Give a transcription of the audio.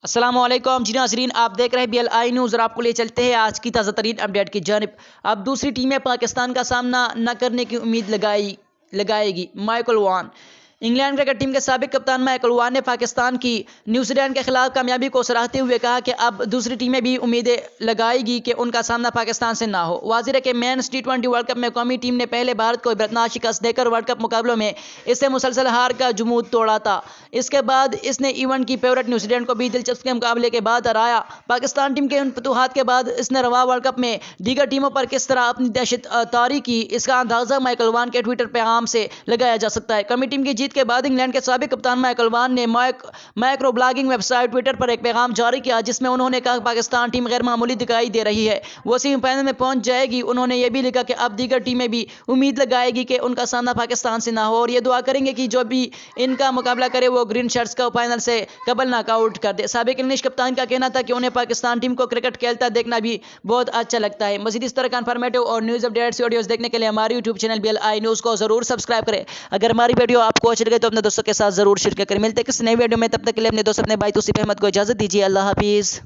अस्सलामुअलैकुम जी नाज़रीन, आप देख रहे हैं BLI न्यूज़ और आपको ले चलते हैं आज की ताज़ा तरीन अपडेट की जानिब। अब दूसरी टीमें पाकिस्तान का सामना न करने की उम्मीद लगाएगी। माइकल, इंग्लैंड क्रिकेट टीम के साबिक कप्तान माइकल ने पाकिस्तान की न्यूजीलैंड के खिलाफ कामयाबी को सराहते हुए कहा कि अब दूसरी टीमें भी उम्मीदें लगाएगी कि उनका सामना पाकिस्तान से ना हो। वाज़िर के मेंस T20 वर्ल्ड कप में कौमी टीम ने पहले भारत को इबरतनाक शिकस्त देकर वर्ल्ड कप मुकाबलों में इससे मुसलसल हार का जुमूद तोड़ा था। इसके बाद इसने इवेंट की फेवरेट न्यूजीलैंड को भी दिलचस्प मुकाबले के बाद हराया। पाकिस्तान टीम के उन फतूहात के बाद इसने रवा वर्ल्ड कप में दीगर टीमों पर किस तरह अपनी दहशत तारी की, इसका अंदाजा माइकल के ट्विटर पैगाम से लगाया जा सकता है। कौमी टीम की जीत के बाद इंग्लैंड के साबिक कप्तान माइकल ने माइक्रो ब्लॉगिंग वेबसाइट ट्विटर पर एक पैगाम जारी किया, जिसमें उन्होंने कहा पाकिस्तान टीम गैर मामूली दिखाई दे रही है, वो सेमीफाइनल में पहुंच जाएगी। उन्होंने ये भी लिखा कि अब दीगर टीमें भी उम्मीद लगाएगी कि उनका सामना पाकिस्तान से ना हो और ये दुआ करेंगे कि जो भी इनका मुकाबला करे वो ग्रीन शर्ट्स का फाइनल से कबल नॉकआउट कर दे। साबिक इंग्लिश कप्तान का कहना था कि उन्हें पाकिस्तान टीम को क्रिकेट खेलता देखना भी बहुत अच्छा लगता है। मज़ीद इस तरह का इन्फॉर्मेटिव और न्यूज़ अपडेट्स वीडियोस देखने के लिए हमारे यूट्यूब चैनल BLI न्यूज़ को जरूर सब्सक्राइब करें। अगर हमारी वीडियो आपको अच्छी लगे तो अपने दोस्तों के साथ जरूर शेयर करें। मिलते हैं किसी नई वीडियो में, तब तक के लिए अपने दोस्त अपने भाई दोस्ती अहमद को इजाजत दीजिए। अल्लाह हाफिज़।